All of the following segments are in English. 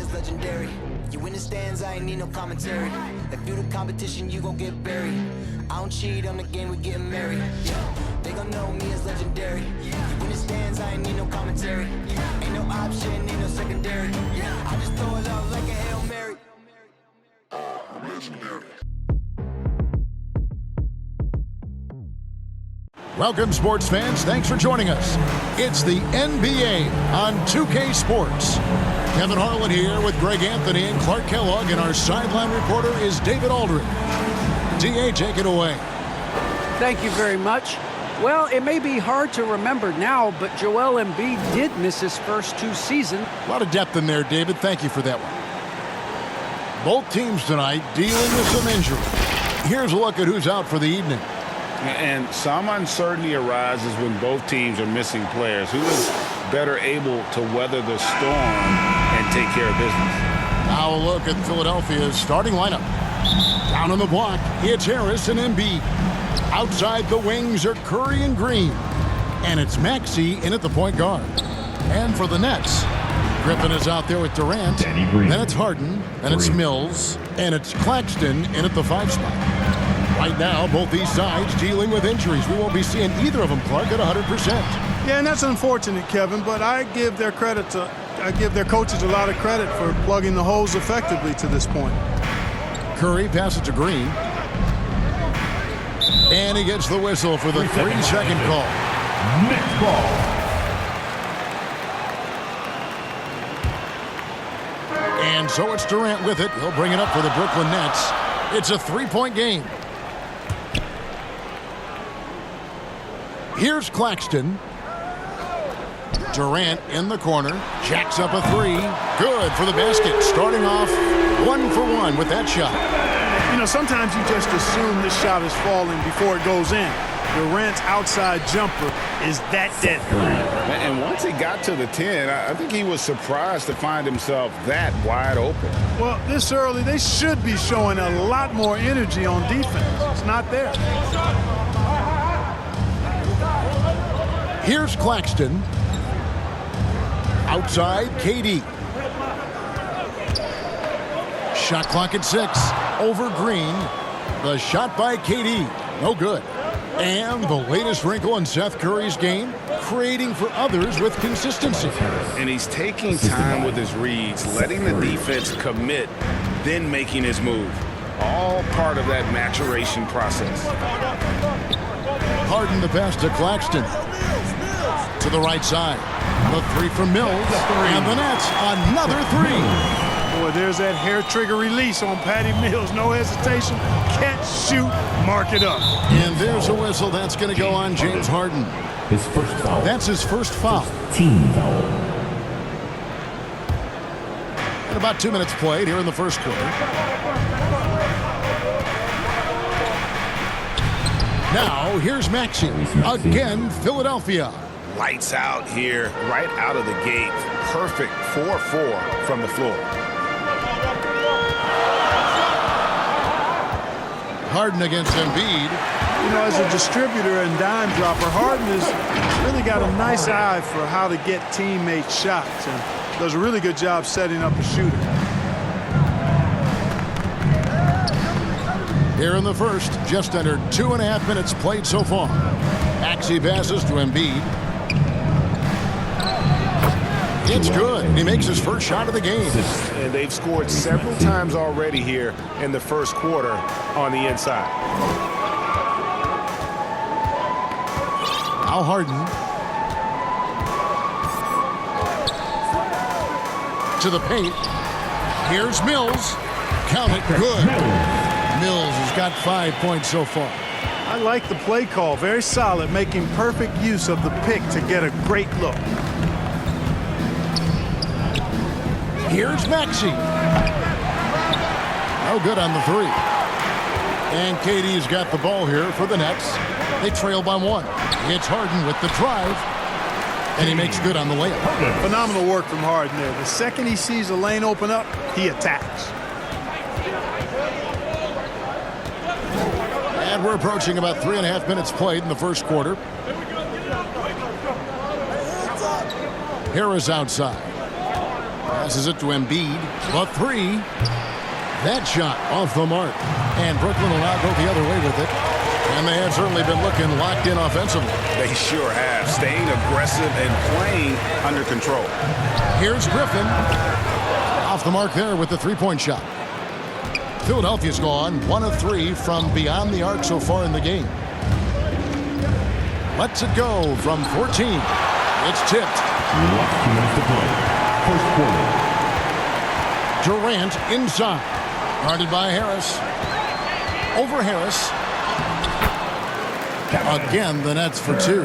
is legendary. You in the stands, I ain't need no commentary. If you the competition, you gon' get buried. I don't cheat on the game, we getting married. Yeah, they gon' know me as legendary. You in the stands, I ain't need no commentary. Ain't no option, ain't no secondary. I just throw it up like a Hail Mary. Legendary. Welcome, sports fans. Thanks for joining us. It's the NBA on 2K Sports. Kevin Harlan here with Greg Anthony and Clark Kellogg, and our sideline reporter is David Aldridge. D.A., take it away. Thank you very much. Well, it may be hard to remember now, but Joel Embiid did miss his first 2 seasons. A lot of depth in there, David. Thank you for that one. Both teams tonight dealing with some injury. Here's a look at who's out for the evening. And some uncertainty arises when both teams are missing players. Who is better able to weather the storm and take care of business? Now a look at Philadelphia's starting lineup. Down on the block, it's Harris and Embiid. Outside the wings are Curry and Green. And it's Maxey in at the point guard. And for the Nets, Griffin is out there with Durant. Then it's Harden. Then it's Mills. And it's Claxton in at the 5 spot. Right now, both these sides dealing with injuries. We won't be seeing either of them, Clark, at 100%. Yeah, and that's unfortunate, Kevin, but I give their coaches a lot of credit for plugging the holes effectively to this point. Curry passes to Green. And he gets the whistle for the 3-second call. Next ball. And so it's Durant with it. He'll bring it up for the Brooklyn Nets. It's a 3-point game. Here's Claxton. Durant in the corner. Jacks up a 3. Good for the basket. Starting off 1 for 1 with that shot. You know, sometimes you just assume this shot is falling before it goes in. Durant's outside jumper is that deadly. And once he got to the 10, I think he was surprised to find himself that wide open. Well, this early, they should be showing a lot more energy on defense. It's not there. Here's Claxton. Outside, KD. Shot clock at 6. Over Green. The shot by KD. No good. And the latest wrinkle in Seth Curry's game, creating for others with consistency. And he's taking time with his reads, letting the defense commit, then making his move. All part of that maturation process. Harden the pass to Claxton. To the right side. The 3 from Mills. And the Nets, another 3. Boy, there's that hair trigger release on Patty Mills. No hesitation. Catch, shoot, mark it up. And there's a whistle. That's going to go on James Harden. His first foul. That's his first foul. Team foul. And about 2 minutes played here in the first quarter. Now, here's Maxey. Again, Philadelphia. Lights out here, right out of the gate. Perfect 4-4 from the floor. Harden against Embiid. You know, as a distributor and dime dropper, Harden has really got a nice eye for how to get teammates shots and does a really good job setting up a shooter. Here in the first, just under 2.5 minutes played so far. Maxey passes to Embiid. It's good. He makes his first shot of the game. And they've scored several times already here in the first quarter on the inside. Now Harden. To the paint. Here's Mills. Count it. Good. Mills has got 5 points so far. I like the play call. Very solid, making perfect use of the pick to get a great look. Here's Maxey. No good on the 3. And KD's got the ball here for the Nets. They trail by 1. It's Harden with the drive. And he makes good on the layup. Phenomenal work from Harden there. The second he sees a lane open up, he attacks. And we're approaching about 3.5 minutes played in the first quarter. Harris outside. Passes it to Embiid. The three. That shot off the mark. And Brooklyn will now go the other way with it. And they have certainly been looking locked in offensively. They sure have. Staying aggressive and playing under control. Here's Griffin. Off the mark there with the three-point shot. Philadelphia's gone 1 of 3 from beyond the arc so far in the game. Lets it go from 14. It's tipped. Left commence to play. First quarter. Durant inside. Guarded by Harris. Over Harris. Again, the Nets for 2.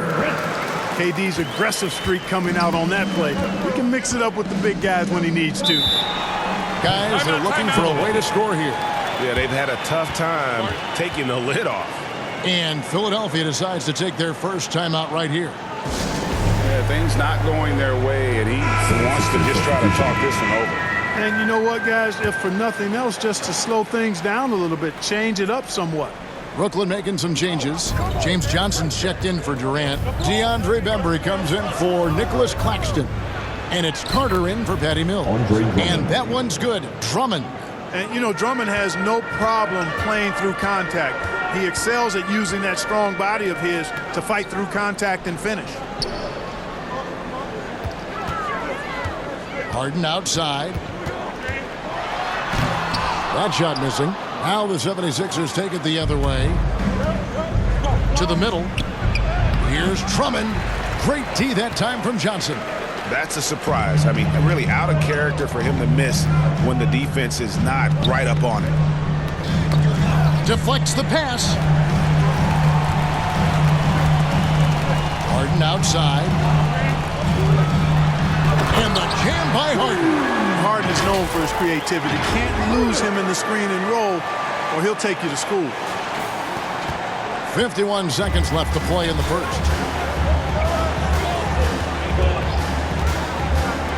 KD's aggressive streak coming out on that play. We can mix it up with the big guys when he needs to. Guys, they're looking for a way to score here. Yeah, they've had a tough time taking the lid off. And Philadelphia decides to take their first timeout right here. Yeah, things not going their way, and he wants to just try to talk this one over. And you know what, guys? If for nothing else, just to slow things down a little bit, change it up somewhat. Brooklyn making some changes. James Johnson's checked in for Durant. DeAndre Bembry comes in for Nicholas Claxton. And it's Carter in for Patty Mills. And that one's good. Drummond. And, you know, Drummond has no problem playing through contact. He excels at using that strong body of his to fight through contact and finish. Harden outside. That shot missing. Now the 76ers take it the other way. To the middle. Here's Drummond. Great D that time from Johnson. That's a surprise. I mean, really out of character for him to miss when the defense is not right up on it. Deflects the pass. Harden outside. And the jam by Harden. Harden is known for his creativity. Can't lose him in the screen and roll, or he'll take you to school. 51 seconds left to play in the first.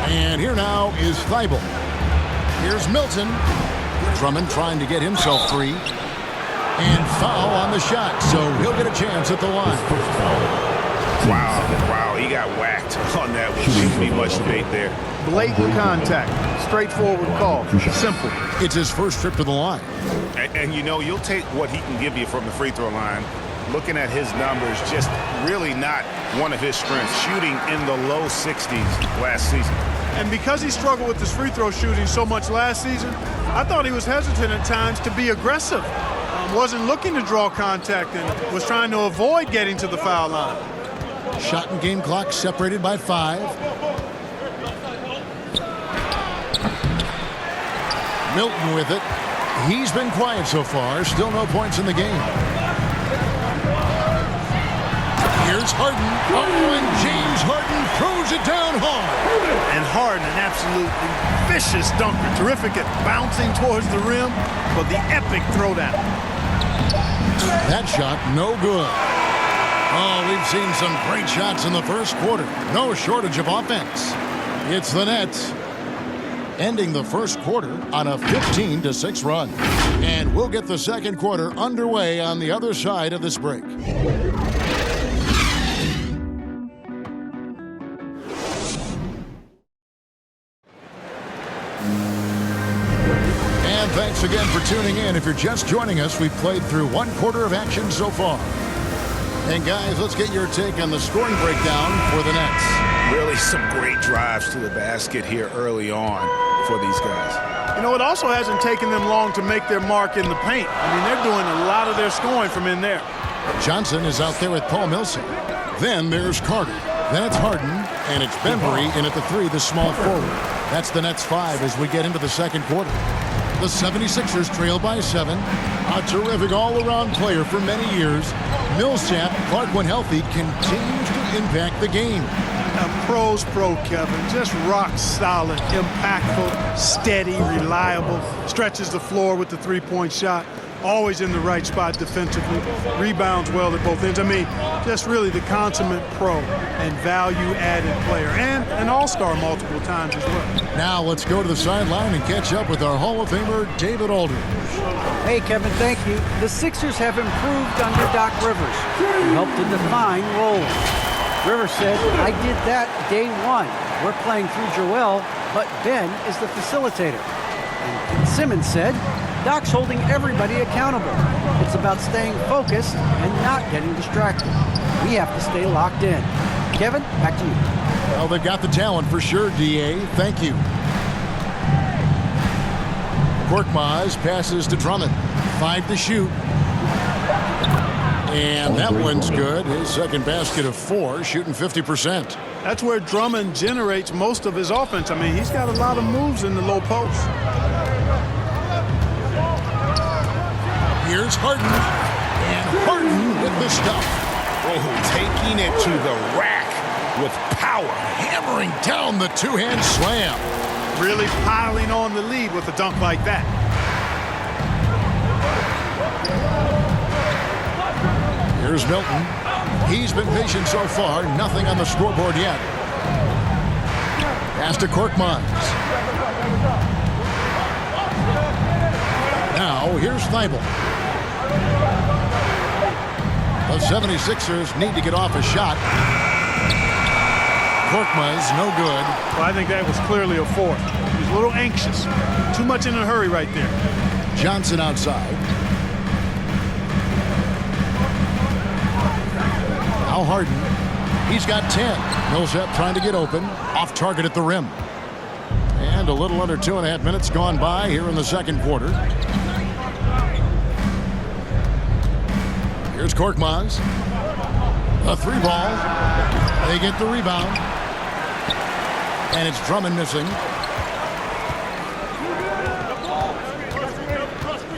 And here now is Thibault. Here's Milton. Drummond trying to get himself free. And foul on the shot, so he'll get a chance at the line. Wow, he got whacked on that one. Shouldn't be much debate there. Blatant contact. Straightforward call. Simple. It's his first trip to the line. And you know, you'll take what he can give you from the free throw line. Looking at his numbers, just really not one of his strengths. Shooting in the low 60s last season. And because he struggled with his free throw shooting so much last season, I thought he was hesitant at times to be aggressive. Wasn't looking to draw contact and was trying to avoid getting to the foul line. Shot and game clock separated by 5. Milton with it. He's been quiet so far. Still no points in the game. Here's Harden. Oh, and James Harden throws it down hard. And Harden, an absolutely vicious dunker. Terrific at bouncing towards the rim, but the epic throwdown. That shot, no good. Oh, we've seen some great shots in the first quarter. No shortage of offense. It's the Nets ending the first quarter on a 15-6 run. And we'll get the second quarter underway on the other side of this break. And thanks again for tuning in. If you're just joining us, we've played through one quarter of action so far. And guys, let's get your take on the scoring breakdown for the Nets. Really some great drives to the basket here early on for these guys. You know, it also hasn't taken them long to make their mark in the paint. I mean, they're doing a lot of their scoring from in there. Johnson is out there with Paul Millsap. Then there's Carter. Then it's Harden, and it's Bembry in at the 3, the small forward. That's the Nets 5 as we get into the second quarter. The 76ers trail by 7. A terrific all-around player for many years. Millsap, Clark when healthy, continues to impact the game. A pro's pro, Kevin. Just rock solid, impactful, steady, reliable. Stretches the floor with the three-point shot. Always in the right spot defensively. Rebounds well at both ends. I mean, just really the consummate pro and value-added player. And an all-star multiple times as well. Now let's go to the sideline and catch up with our Hall of Famer, David Aldridge. Hey, Kevin, thank you. The Sixers have improved under Doc Rivers. He helped to define roles. Rivers said, I did that day one. We're playing through Joel. but Ben is the facilitator. And Simmons said, Doc's holding everybody accountable. It's about staying focused and not getting distracted. We have to stay locked in. Kevin, back to you. Well, they've got the talent for sure, D.A. Thank you. Korkmaz passes to Drummond. 5 to shoot. And that one's good. His second basket of 4, shooting 50%. That's where Drummond generates most of his offense. I mean, he's got a lot of moves in the low post. Here's Harden. And Harden with the stuff. Oh, taking it to the rack with power. Hammering down the two-hand slam. Really piling on the lead with a dunk like that. Here's Milton. He's been patient so far. Nothing on the scoreboard yet. Pass to Korkmaz. Now, here's Thibault. The 76ers need to get off a shot. Korkmaz, no good. Well, I think that was clearly a fourth. He was a little anxious. Too much in a hurry right there. Johnson outside. Now Harden. He's got 10. Millsap trying to get open. Off target at the rim. And a little under 2.5 minutes gone by here in the second quarter. Here's Korkmaz. A 3-ball. They get the rebound. And it's Drummond missing.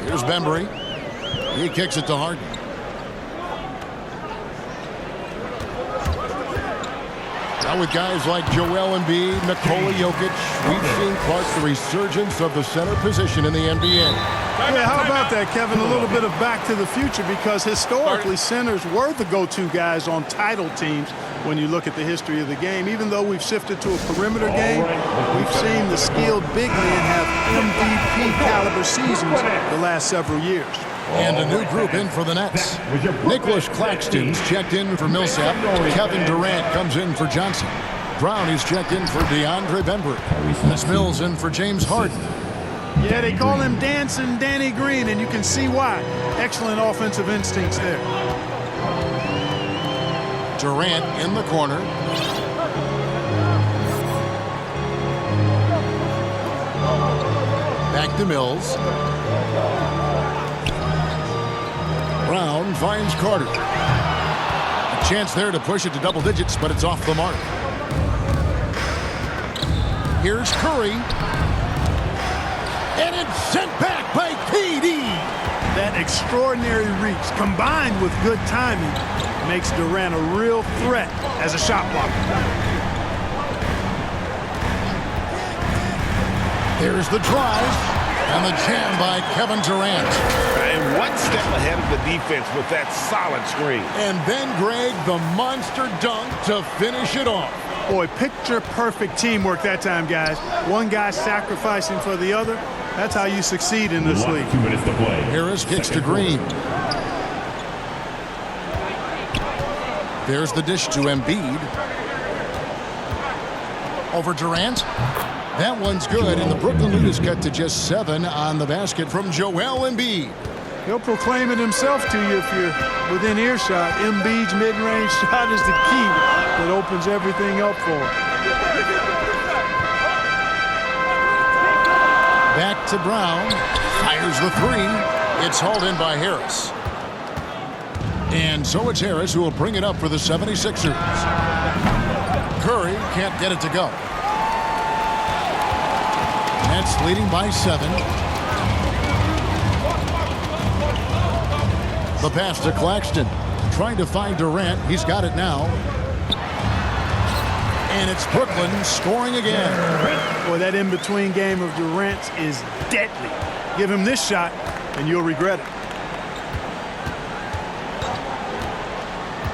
Here's Bembry. He kicks it to Harden. Now with guys like Joel Embiid, Nikola Jokic, we've seen Clark the resurgence of the center position in the NBA. Yeah, how about that, Kevin? A little bit of back to the future, because historically centers were the go-to guys on title teams when you look at the history of the game. Even though we've shifted to a perimeter game, we've seen the skilled big men have MVP caliber seasons the last several years. And a new group in for the Nets. Nicholas Claxton's checked in for Millsap. Kevin Durant comes in for Johnson. Brown is checked in for DeAndre Bembry. Miss Mills in for James Harden. Yeah, they call him Dancing Danny Green, and you can see why. Excellent offensive instincts there. Durant in the corner. Back to Mills. Brown finds Carter. A chance there to push it to double digits, but it's off the mark. Here's Curry. And it's sent back by KD. That extraordinary reach, combined with good timing, makes Durant a real threat as a shot blocker. There's the drive. And the jam by Kevin Durant. And one step ahead of the defense with that solid screen. And then, Greg, the monster dunk to finish it off. Boy, picture-perfect teamwork that time, guys. One guy sacrificing for the other. That's how you succeed in this league. 2 minutes to play. Harris kicks to Green. There's the dish to Embiid. Over Durant. That one's good, and the Brooklyn lead is cut to just 7 on the basket from Joel Embiid. He'll proclaim it himself to you if you're within earshot. Embiid's mid-range shot is the key that opens everything up for him. Back to Brown. Fires the 3. It's hauled in by Harris. And so it's Harris who will bring it up for the 76ers. Curry can't get it to go. Nets leading by 7. The pass to Claxton. Trying to find Durant. He's got it now. And it's Brooklyn scoring again. Boy, that in-between game of Durant's is deadly. Give him this shot, and you'll regret it.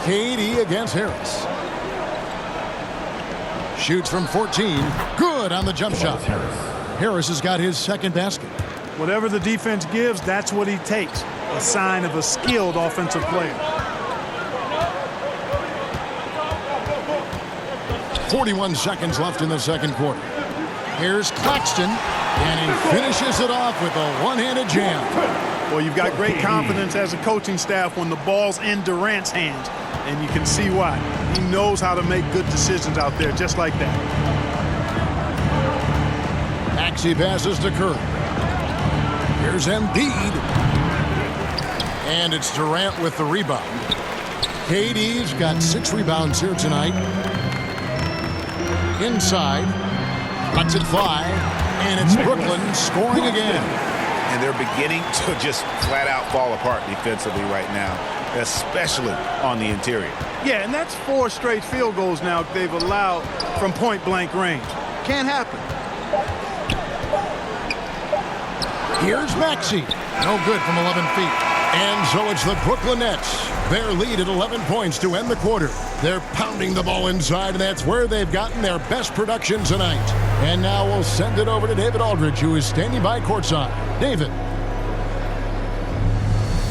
KD against Harris. Shoots from 14. Good on the jump shot. Harris has got his second basket. Whatever the defense gives, that's what he takes. A sign of a skilled offensive player. 41 seconds left in the second quarter. Here's Claxton, and he finishes it off with a one-handed jam. Well, you've got great confidence as a coaching staff when the ball's in Durant's hands, and you can see why. He knows how to make good decisions out there, just like that. Maxey passes to Curry. Here's Embiid. And it's Durant with the rebound. KD's got 6 rebounds here tonight. Inside. Lets it fly. And it's Brooklyn scoring again. And they're beginning to just flat out fall apart defensively right now, especially on the interior. Yeah, and that's 4 straight field goals now they've allowed from point-blank range. Can't happen. Here's Maxey. No good from 11 feet. And so it's the Brooklyn Nets. Their lead at 11 points to end the quarter. They're pounding the ball inside, and that's where they've gotten their best production tonight. And now we'll send it over to David Aldridge, who is standing by courtside. David.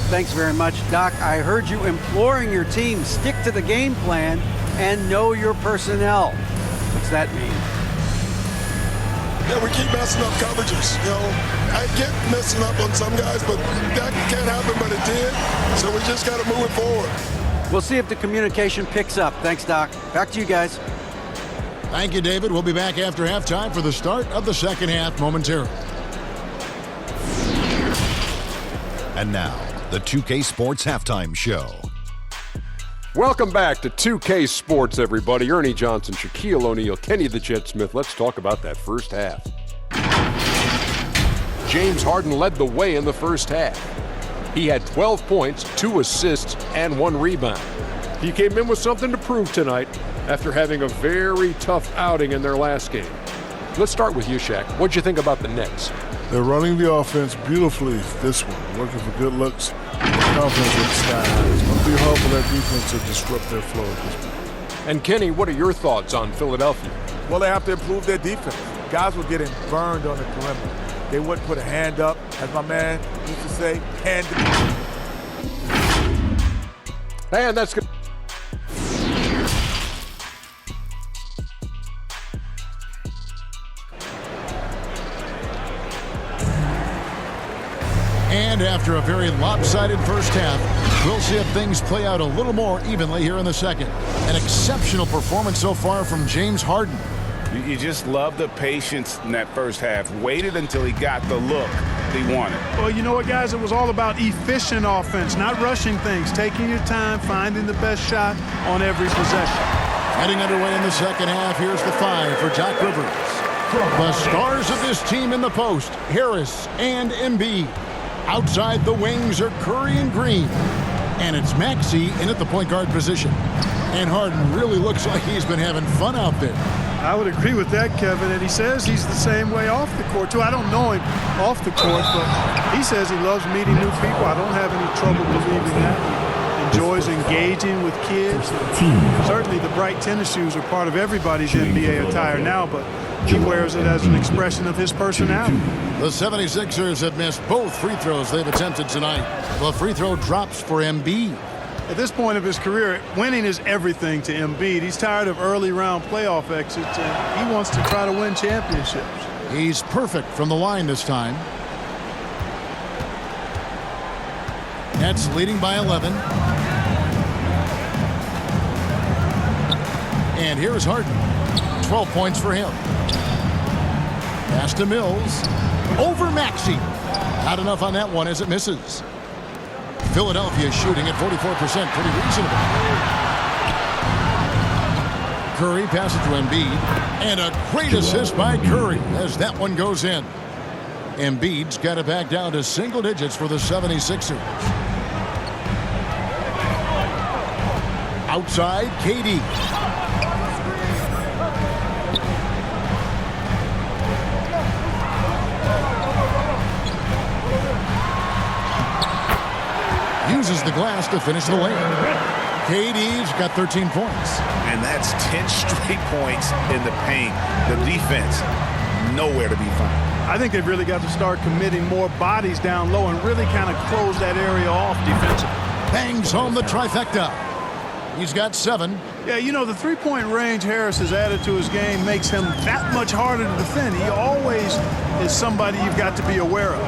Thanks very much, Doc. I heard you imploring your team stick to the game plan and know your personnel. What's that mean? Yeah, we keep messing up coverages. You know, I get messing up on some guys, but that can't happen, but it did. So we just got to move it forward. We'll see if the communication picks up. Thanks, Doc. Back to you guys. Thank you, David. We'll be back after halftime for the start of the second half momentarily. And now, the 2K Sports Halftime Show. Welcome back to 2K Sports, everybody. Ernie Johnson, Shaquille O'Neal, Kenny the Jet Smith. Let's talk about that first half. James Harden led the way in the first half. He had 12 points, 2 assists, and 1 rebound. He came in with something to prove tonight after having a very tough outing in their last game. Let's start with you, Shaq. What'd you think about the Nets? They're running the offense beautifully this one, looking for good looks. Confidence with the sky high. It's going to be hard for that defense to disrupt their flow at this point. And Kenny, what are your thoughts on Philadelphia? Well, they have to improve their defense. Guys were getting burned on the perimeter. They wouldn't put a hand up, as my man used to say, hand to... And that's good. And after a very lopsided first half, we'll see if things play out a little more evenly here in the second. An exceptional performance so far from James Harden. You just love the patience in that first half. Waited until he got the look he wanted. Well, you know what, guys? It was all about efficient offense, not rushing things, taking your time, finding the best shot on every possession. Heading underway in the second half, here's the 5 for Doc Rivers. The stars of this team in the post, Harris and Embiid. Outside the wings are Curry and Green. And it's Maxey in at the point guard position. And Harden really looks like he's been having fun out there. I would agree with that, Kevin, and he says he's the same way off the court, too. I don't know him off the court, but he says he loves meeting new people. I don't have any trouble believing that. He enjoys engaging with kids. Certainly the bright tennis shoes are part of everybody's NBA attire now, but he wears it as an expression of his personality. The 76ers have missed both free throws they've attempted tonight. The free throw drops for Embiid. At this point of his career, winning is everything to Embiid. He's tired of early round playoff exits, and he wants to try to win championships. He's perfect from the line this time. Nets leading by 11. And here's Harden. 12 points for him. Pass to Mills. Over Maxey. Not enough on that one as it misses. Philadelphia shooting at 44%. Pretty reasonable. Curry passes to Embiid. And a great assist by Curry as that one goes in. Embiid's got it back down to single digits for the 76ers. Outside, KD. Uses the glass to finish the lane. KD's got 13 points. And that's 10 straight points in the paint. The defense, nowhere to be found. I think they've really got to start committing more bodies down low and really kind of close that area off defensively. Bangs home the trifecta. He's got 7. Yeah, you know, the three-point range Harris has added to his game makes him that much harder to defend. He always is somebody you've got to be aware of.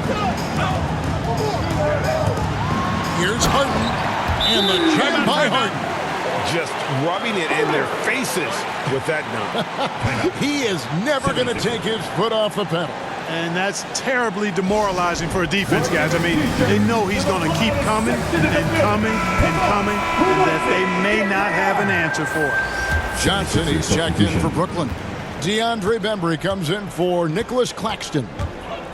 Here's Harden, and the jam by Harden. Just rubbing it in their faces with that dunk. He is never going to take his foot off the pedal. And that's terribly demoralizing for a defense, guys. I mean, they know he's going to keep coming and coming and coming, and that they may not have an answer for it. Johnson, he's checked in for Brooklyn. DeAndre Bembry comes in for Nicholas Claxton.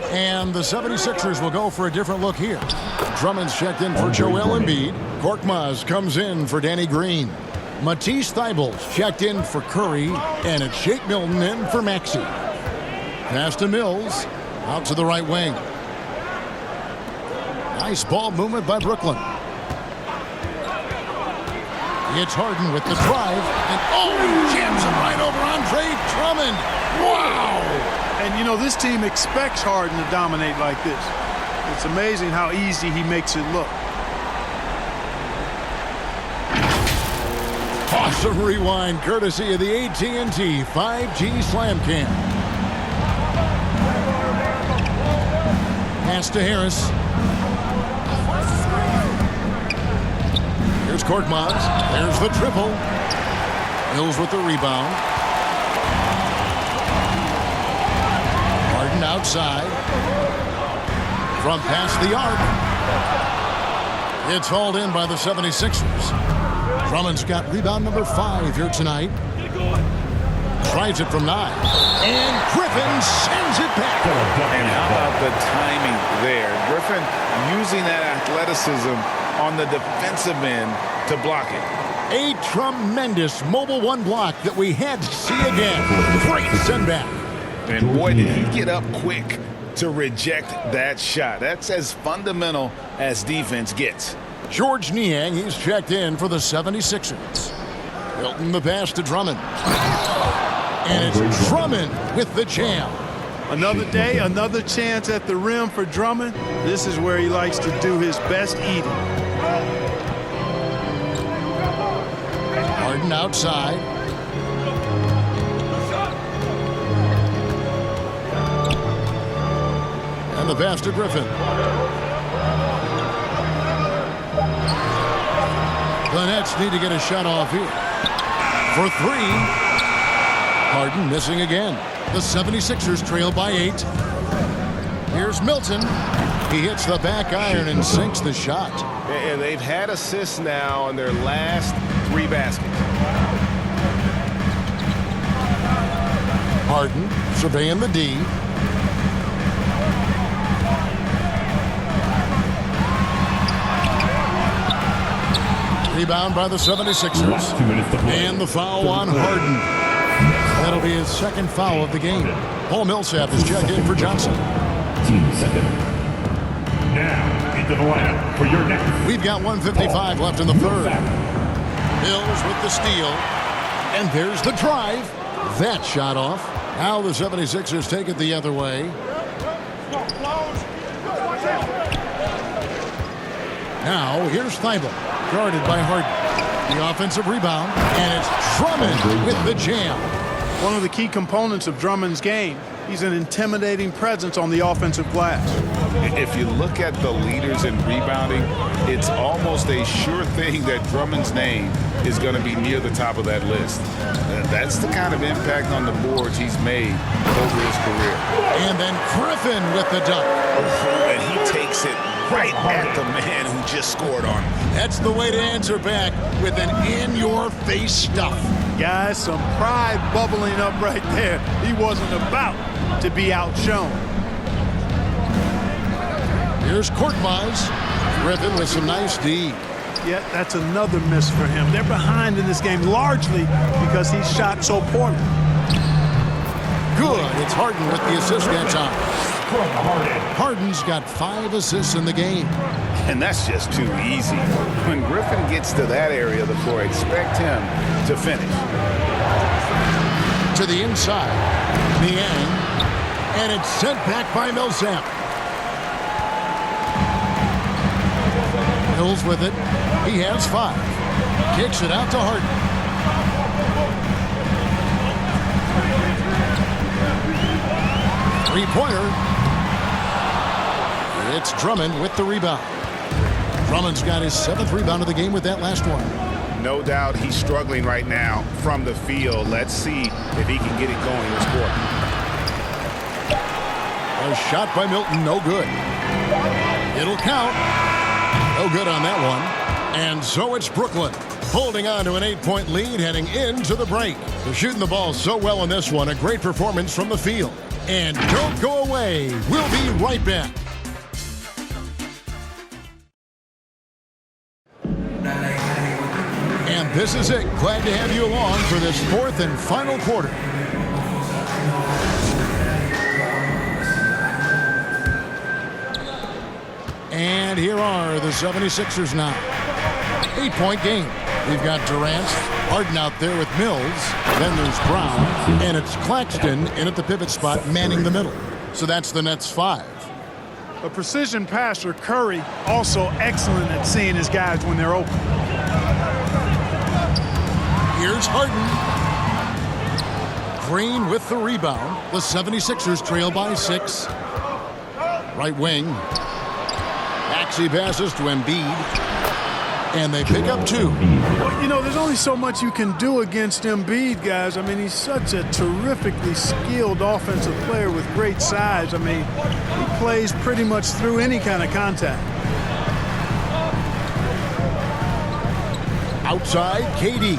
And the 76ers will go for a different look here. Drummond's checked in for Joel Embiid. Korkmaz comes in for Danny Green. Matisse Thybulle's checked in for Curry. And it's Shake Milton in for Maxey. Pass to Mills, out to the right wing. Nice ball movement by Brooklyn. It's Harden with the drive, and he jams it right over Andre Drummond. Wow! And, you know, this team expects Harden to dominate like this. It's amazing how easy he makes it look. Awesome rewind, courtesy of the AT&T 5G Slam Cam. Pass to Harris. Here's Korkmaz. There's the triple. Mills with the rebound. Harden outside. From past the arc. It's hauled in by the 76ers. Drummond's got rebound number 5 here tonight. Tries it from 9. And Griffin sends it back. And how about the timing there? Griffin using that athleticism on the defensive end to block it. A tremendous mobile one block that we had to see again. Great send back. And boy, did he get up quick to reject that shot. That's as fundamental as defense gets. George Niang, he's checked in for the 76ers. Hilton the pass to Drummond. And it's Drummond with the jam. Another day, another chance at the rim for Drummond. This is where he likes to do his best eating. Harden outside. And the pass to Griffin. The Nets need to get a shot off here. For 3. Harden missing again. The 76ers trail by 8. Here's Milton. He hits the back iron and sinks the shot. And they've had assists now in their last 3 baskets. Harden surveying the D. Rebound by the 76ers. And the foul on Harden. That'll be his second foul of the game. Paul Millsap is checked in for Johnson. Now into the lineup for your next. We've got 1:55 left in the third. Mills with the steal. And there's the drive. That shot off. Now the 76ers take it the other way. Now here's Thybulle, guarded by Harden. The offensive rebound. And it's Drummond with the jam. One of the key components of Drummond's game, he's an intimidating presence on the offensive glass. If you look at the leaders in rebounding, it's almost a sure thing that Drummond's name is going to be near the top of that list. That's the kind of impact on the boards he's made over his career. And then Griffin with the dunk. And he takes it right at the man who just scored on him. That's the way to answer back with an in-your-face stuff. Guys, some pride bubbling up right there. He wasn't about to be outshone. Here's Korkmaz. Griffin with some nice D. Yet that's another miss for him. They're behind in this game largely because he shot so poorly. Good. It's Harden with the assist that time. Harden's got 5 assists in the game. And that's just too easy. When Griffin gets to that area of the floor, expect him to finish. To the inside. Niang. And it's sent back by Millsap. Mills with it. He has 5. Kicks it out to Harden. Three-pointer. It's Drummond with the rebound. Drummond's got his 7th rebound of the game with that last one. No doubt he's struggling right now from the field. Let's see if he can get it going this quarter. A shot by Milton, no good. It'll count. No good on that one. And so it's Brooklyn, holding on to an 8-point lead heading into the break. They're shooting the ball so well in this one. A great performance from the field. And don't go away. We'll be right back. And this is it. Glad to have you along for this 4th and final quarter. And here are the 76ers now. 8-point game. We've got Durant, Harden out there with Mills. Then there's Brown. And it's Claxton in at the pivot spot, manning the middle. So that's the Nets 5. A precision passer, Curry, also excellent at seeing his guys when they're open. Here's Harden. Green with the rebound. The 76ers trail by 6. Right wing. Maxey passes to Embiid. And they pick up 2. Well, you know, there's only so much you can do against Embiid, guys. I mean, he's such a terrifically skilled offensive player with great size. I mean, he plays pretty much through any kind of contact. Outside, KD.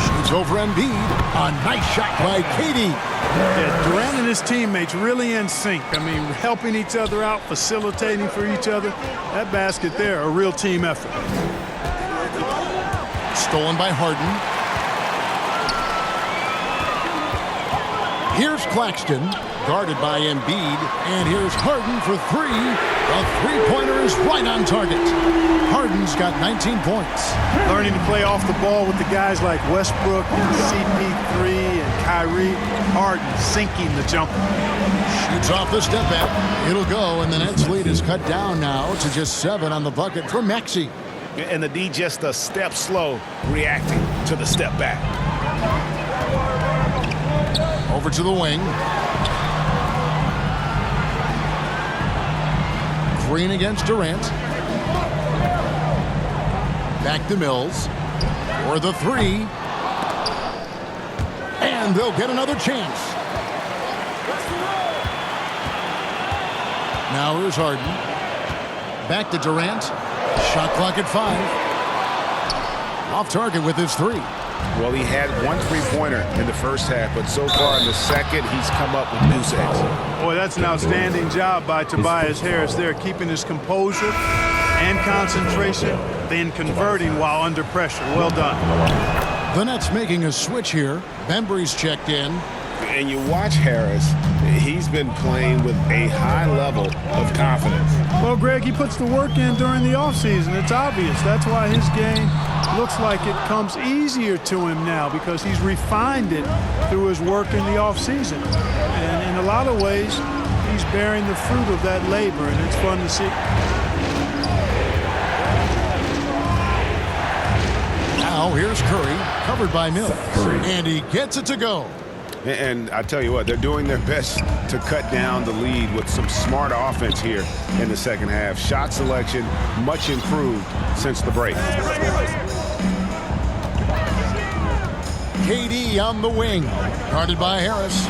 Shoots over Embiid. A nice shot by KD. Yeah, Durant and his teammates really in sync. I mean, helping each other out, facilitating for each other. That basket there, a real team effort. Stolen by Harden. Here's Claxton, guarded by Embiid. And here's Harden for 3. The three-pointer is right on target. Harden's got 19 points. Learning to play off the ball with the guys like Westbrook and CP3 and Kyrie. Harden sinking the jumper. Shoots off the step back. It'll go, and the Nets lead is cut down now to just 7 on the bucket for Maxey. And the D just a step slow reacting to the step back. Over to the wing. Green against Durant. Back to Mills. For the 3. And they'll get another chance. Now here's Harden. Back to Durant. Shot clock at 5. Off target with his 3. Well, he had 1 3-pointer in the first half, but so far in the second, he's come up with goose eggs. Boy, that's an outstanding job by Tobias Harris there, keeping his composure and concentration, then converting while under pressure. Well done. The Nets making a switch here. Bembry's checked in. And you watch Harris, he's been playing with a high level of confidence. Well, Greg, he puts the work in during the offseason. It's obvious. That's why his game looks like it comes easier to him now, because he's refined it through his work in the offseason. And in a lot of ways, he's bearing the fruit of that labor, and it's fun to see. Now here's Curry, covered by Mills. And he gets it to go. And I tell you what, they're doing their best to cut down the lead with some smart offense here in the second half. Shot selection much improved since the break. KD on the wing, guarded by Harris.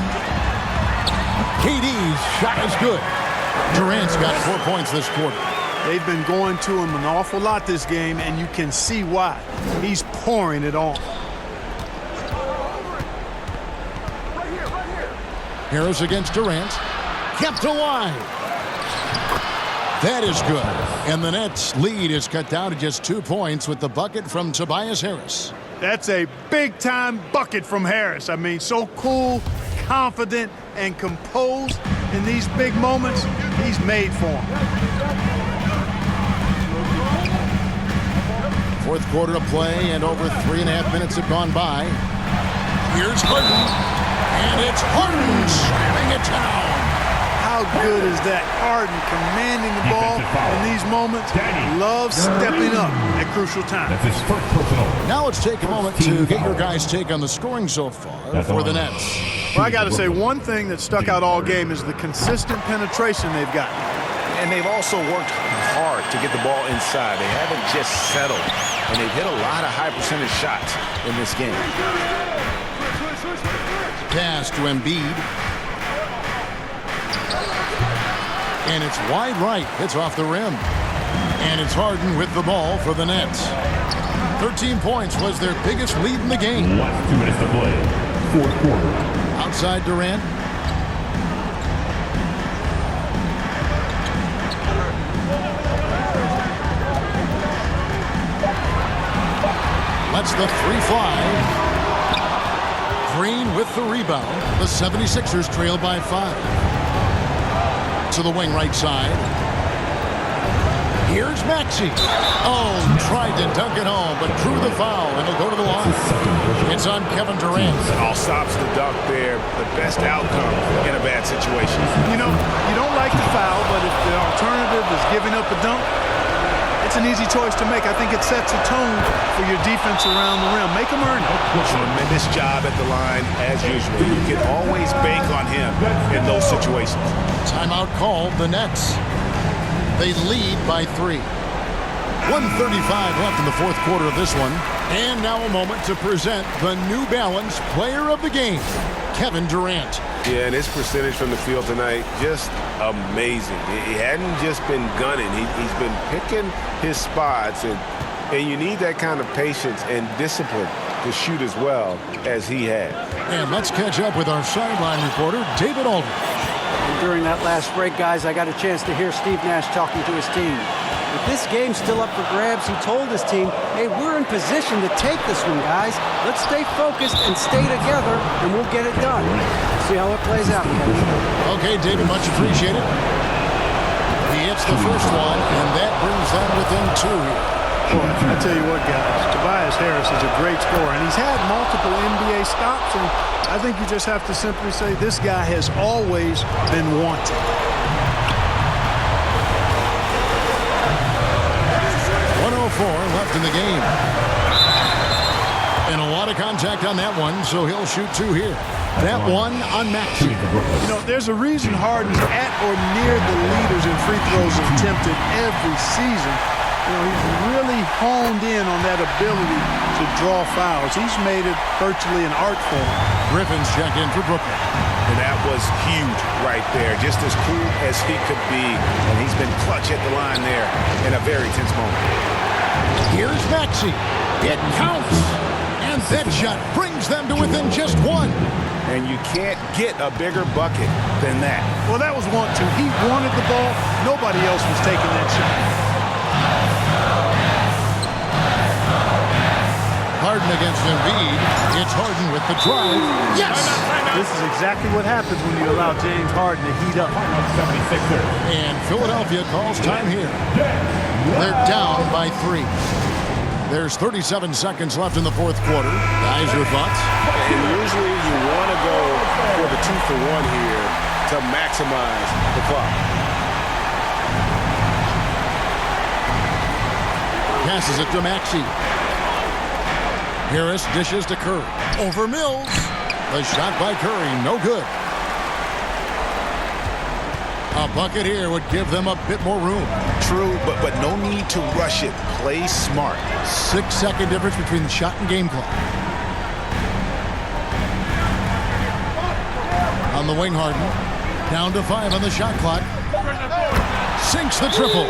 KD's shot is good. Durant's got 4 points this quarter. They've been going to him an awful lot this game, and you can see why. He's pouring it on. Harris against Durant. Kept alive. That is good. And the Nets' lead is cut down to just 2 points with the bucket from Tobias Harris. That's a big-time bucket from Harris. I mean, so cool, confident, and composed in these big moments. He's made for them. Fourth quarter to play, and over 3.5 minutes have gone by. Here's Harden. And it's Harden slamming it down. How good is that? Harden commanding the ball in these moments. Loves stepping up at crucial times. That's his first personal. Now let's take a moment to get your guys' take on the scoring so far for the Nets. Well, I got to say, one thing that stuck out all game is the consistent penetration they've got. And they've also worked hard to get the ball inside. They haven't just settled. And they've hit a lot of high percentage shots in this game. Pass to Embiid. And it's wide right. It's off the rim. And it's Harden with the ball for the Nets. 13 points was their biggest lead in the game. Last 2 minutes to play. Fourth quarter. Outside Durant. Lets the three fly. Green with the rebound. The 76ers trail by 5. To the wing right side. Here's Maxey. Oh, tried to dunk it home, but drew the foul, and he'll go to the line. It's on Kevin Durant. All stops the dunk there. The best outcome in a bad situation. You know, you don't like the foul, but if the alternative is giving up a dunk, it's an easy choice to make. I think it sets a tone for your defense around the rim. Make them earn it. Tremendous job at the line, as usual. You can always bank on him in those situations. Timeout called, the Nets. They lead by 3. 1:35 left in the fourth quarter of this one. And now a moment to present the New Balance Player of the Game, Kevin Durant. Yeah, and his percentage from the field tonight, just amazing. He hadn't just been gunning. He's been picking his spots, and you need that kind of patience and discipline to shoot as well as he had. And let's catch up with our sideline reporter, David Aldridge. And during that last break, guys, I got a chance to hear Steve Nash talking to his team. With this game still up for grabs, he told his team, hey, we're in position to take this one, guys. Let's stay focused and stay together, and we'll get it done. See how it plays out, Kevin. Okay, David, much appreciated. He hits the first one, and that brings them within 2 here. Boy, I tell you what, guys, Tobias Harris is a great scorer, and he's had multiple NBA stops, and I think you just have to simply say this guy has always been wanted. 1:04 left in the game. And a lot of contact on that one, so he'll shoot 2 here. That one on Maxey. You know, there's a reason Harden's at or near the leaders in free throws attempted every season. You know, he's really honed in on that ability to draw fouls. He's made it virtually an art form. Griffin's checked in for Brooklyn. And that was huge right there. Just as cool as he could be. And he's been clutch at the line there in a very tense moment. Here's Maxey. It counts. And that shot brings them to within just 1. And you can't get a bigger bucket than that. Well, that was 1-2. He wanted the ball. Nobody else was taking that shot. Harden against Embiid. It's Harden with the drive. Yes! This is exactly what happens when you allow James Harden to heat up. And Philadelphia calls time here. They're down by 3. There's 37 seconds left in the fourth quarter. Guys, your thoughts? And usually you want to go for the 2-for-1 here to maximize the clock. Passes it to Maxey. Harris dishes to Curry. Over Mills. The shot by Curry, no good. A bucket here would give them a bit more room. True, but no need to rush it. Play smart. 6-second difference between the shot and game clock. On the wing, Harden. Down to 5 on the shot clock. Sinks the triple.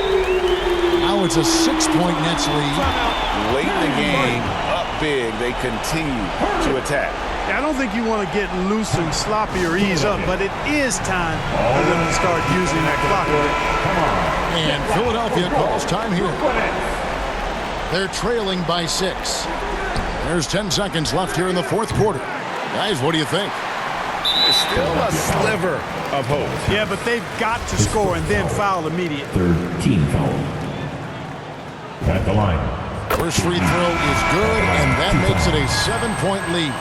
Now it's a 6-point Nets lead. Late in the game, up big, they continue to attack. I don't think you want to get loose and sloppy or ease up, but it is time for them to start using that clock. And Philadelphia calls time here. They're trailing by 6. There's 10 seconds left here in the fourth quarter. Guys, what do you think? Still a sliver of hope. Yeah, but they've got to score and then foul immediately. 13 foul. At the line. First free throw is good, and that makes it a 7-point lead.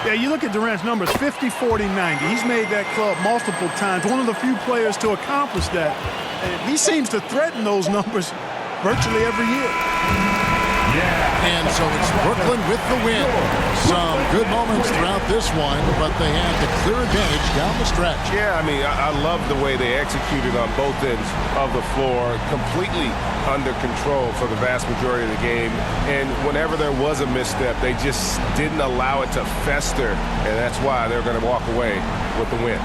Yeah, you look at Durant's numbers, 50, 40, 90. He's made that club multiple times. One of the few players to accomplish that. And he seems to threaten those numbers virtually every year. And so it's Brooklyn with the win. Some good moments throughout this one, but they had the clear advantage down the stretch. Yeah, I mean, I love the way they executed on both ends of the floor, completely under control for the vast majority of the game. And whenever there was a misstep, they just didn't allow it to fester, and that's why they're going to walk away with the win.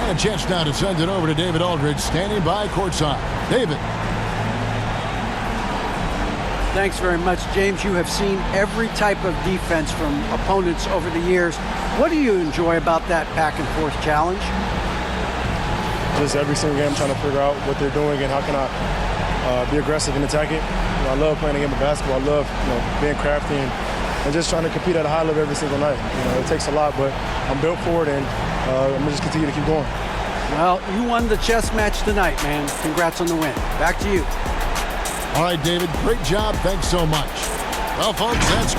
And a chance now to send it over to David Aldridge, standing by courtside. David. Thanks very much, James. You have seen every type of defense from opponents over the years. What do you enjoy about that back-and-forth challenge? Just every single game trying to figure out what they're doing and how can I be aggressive and attack it. I love playing the game of basketball. I love being crafty and just trying to compete at a high level every single night. It takes a lot, but I'm built for it, and I'm going to just continue to keep going. Well, you won the chess match tonight, man. Congrats on the win. Back to you. All right, David, great job. Thanks so much. Well, folks, that's